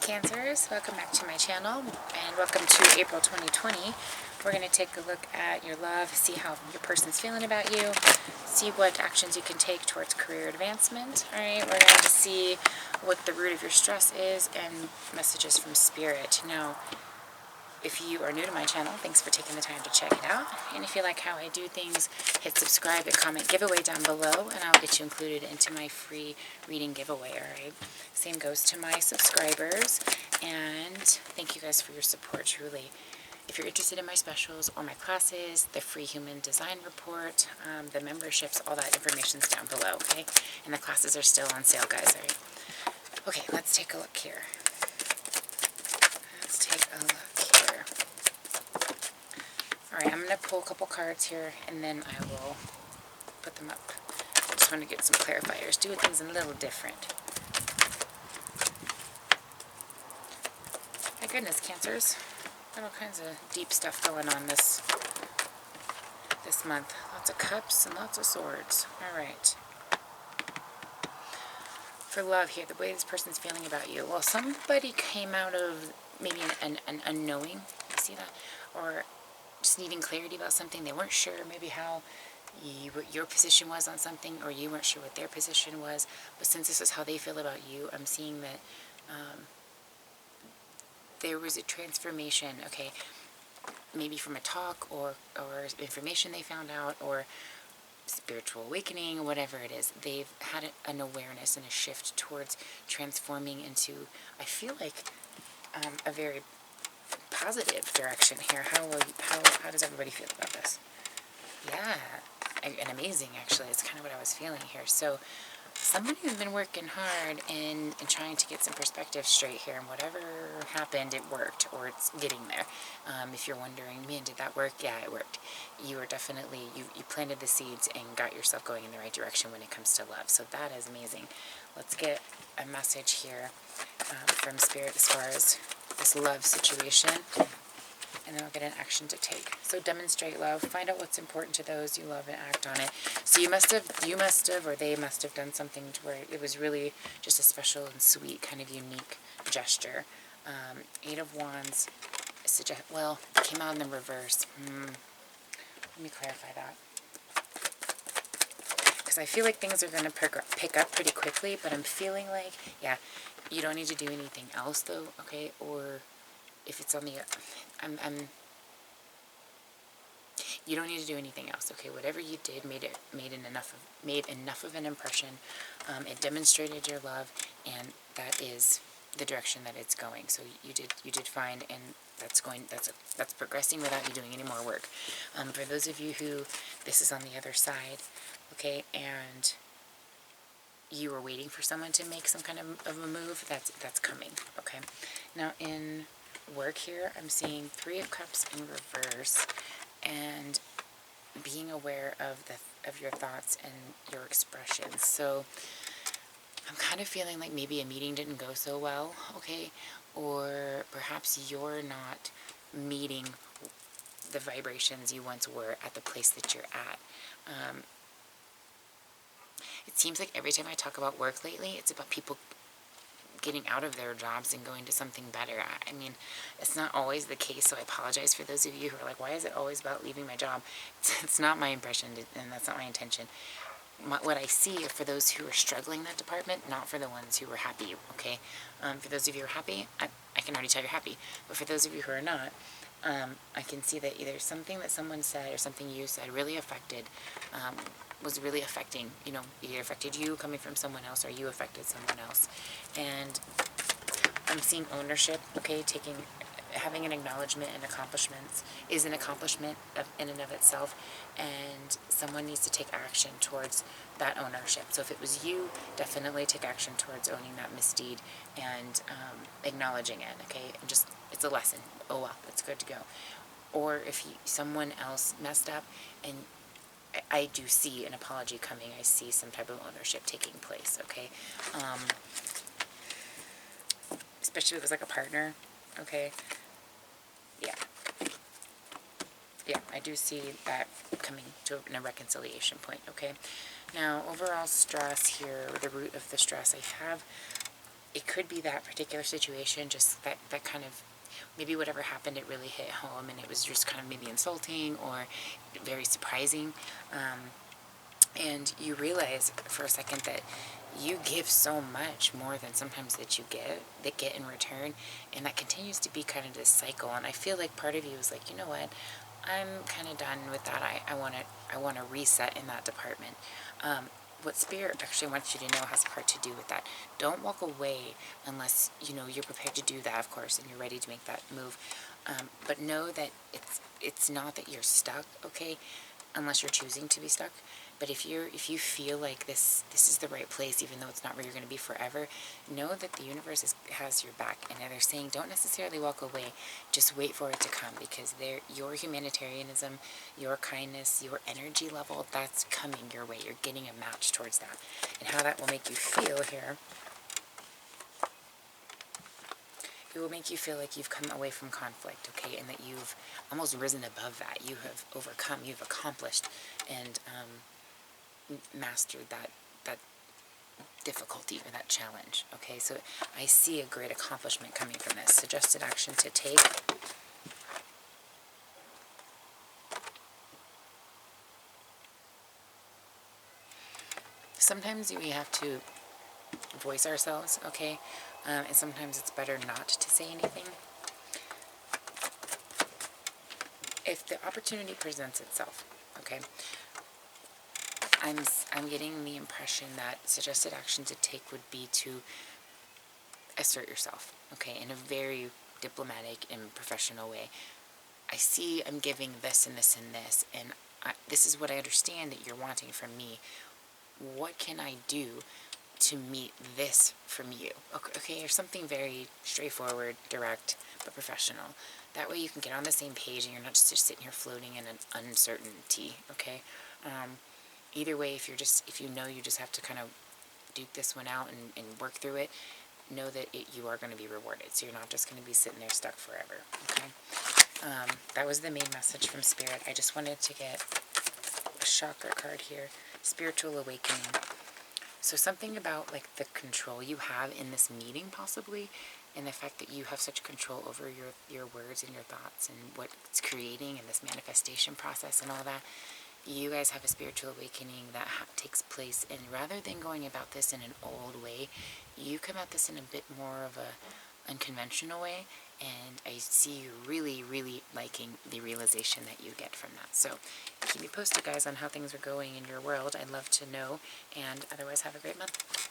Cancers, welcome back to my channel and welcome to April 2020. We're going to take a look at your love, see how your person's feeling about you, see what actions you can take towards career advancement. Alright, we're going to see what the root of your stress is and messages from Spirit. Now, if you are new to my channel, thanks for taking the time to check it out. And if you like how I do things, hit subscribe and comment giveaway down below, and I'll get you included into my free reading giveaway, alright? Same goes to my subscribers, and thank you guys for your support, truly. If you're interested in my specials or my classes, the free human design report, the memberships, all that information's down below, okay? And the classes are still on sale, guys, alright? Okay, let's take a look here. Let's take a look here. Alright, I'm going to pull a couple cards here, and then I will put them up. I just want to get some clarifiers, doing things a little different. My goodness, Cancers. Got all kinds of deep stuff going on this month. Lots of cups and lots of swords. Alright. For love here, the way this person's feeling about you. Well, somebody came out of maybe an unknowing. You see that? Or just needing clarity about something. They weren't sure maybe how what your position was on something, or you weren't sure what their position was. But since this is how they feel about you, I'm seeing that there was a transformation, okay, maybe from a talk or information they found out, or spiritual awakening, or whatever it is. They've had an awareness and a shift towards transforming into, I feel like, a very positive direction here. How does everybody feel about this? Yeah, and amazing, actually. It's kind of what I was feeling here. So somebody's been working hard and trying to get some perspective straight here, and whatever happened, it worked, or it's getting there. If you're wondering, man, did that work? Yeah, it worked. You are definitely, you planted the seeds and got yourself going in the right direction when it comes to love. So that is amazing. Let's get a message here from Spirit as far as this love situation, and then I'll get an action to take. So demonstrate love, find out what's important to those you love, and act on it. So you must have, or they must have done something to where it was really just a special and sweet, kind of unique gesture. Eight of Wands, well, it came out in the reverse. Let me clarify that. Because I feel like things are going to pick up pretty quickly, but I'm feeling like, yeah, you don't need to do anything else, though, okay? Or if it's on the, you don't need to do anything else, okay? Whatever you did made enough of an impression. It demonstrated your love, and that is the direction that it's going. So you did fine, and that's progressing without you doing any more work. For those of you who this is on the other side, okay, and you were waiting for someone to make some kind of a move, that's coming, okay? Now in work here, I'm seeing Three of Cups in reverse, and being aware of your thoughts and your expressions. So I'm kind of feeling like maybe a meeting didn't go so well, okay? Or perhaps you're not meeting the vibrations you once were at the place that you're at. It seems like every time I talk about work lately, it's about people getting out of their jobs and going to something better. I mean, it's not always the case, so I apologize for those of you who are like, why is it always about leaving my job? It's not my impression, and that's not my intention. What I see are for those who are struggling in that department, not for the ones who are happy, okay? For those of you who are happy, I can already tell you're happy. But for those of you who are not, I can see that either something that someone said or something you said really was really affecting, either affected you coming from someone else, or you affected someone else. And I'm seeing ownership, okay, having an acknowledgement and accomplishments is an accomplishment in and of itself, and someone needs to take action towards that ownership. So if it was you, definitely take action towards owning that misdeed and acknowledging it, okay? And just, it's a lesson. Oh well, it's good to go. Or if someone else messed up, and I do see an apology coming, I see some type of ownership taking place, okay? Especially if it was like a partner, okay? Yeah, I do see that coming to a reconciliation point, okay? Now, overall stress here, the root of the stress, I have it could be that particular situation, just that kind of, maybe whatever happened, it really hit home, and it was just kind of maybe insulting or very surprising. And you realize for a second that you give so much more than sometimes that get in return, and that continues to be kind of this cycle. And I feel like part of you is like, you know what, I'm kind of done with that. I want to reset in that department. What Spirit actually wants you to know has a part to do with that. Don't walk away unless you're prepared to do that, of course, and you're ready to make that move. But know that it's not that you're stuck, okay? Unless you're choosing to be stuck. But if you feel like this is the right place, even though it's not where you're going to be forever, know that the universe has your back, and they're saying don't necessarily walk away, just wait for it to come, because your humanitarianism, your kindness, your energy level, that's coming your way. You're getting a match towards that, and how that will make you feel here. It will make you feel like you've come away from conflict, okay, and that you've almost risen above that. You have overcome, you've accomplished, and mastered that difficulty or that challenge, okay? So I see a great accomplishment coming from this. Suggested action to take. Sometimes we have to voice ourselves, okay? And sometimes it's better not to say anything. If the opportunity presents itself, okay, I'm getting the impression that suggested action to take would be to assert yourself, okay, in a very diplomatic and professional way. I'm giving this and this and this, and this is what I understand that you're wanting from me. What can I do to meet this from you? Okay, or something very straightforward, direct, but professional. That way you can get on the same page and you're not just sitting here floating in an uncertainty, okay? Either way, if you know you just have to kind of duke this one out and work through it, know that you are going to be rewarded. So you're not just going to be sitting there stuck forever, okay? That was the main message from Spirit. I just wanted to get a chakra card here. Spiritual awakening. So something about like the control you have in this meeting possibly, and the fact that you have such control over your words and your thoughts and what it's creating and this manifestation process and all that. You guys have a spiritual awakening that takes place, and rather than going about this in an old way, you come at this in a bit more of a unconventional way, and I see you really, really liking the realization that you get from that. So keep me posted, guys, on how things are going in your world. I'd love to know, and otherwise have a great month.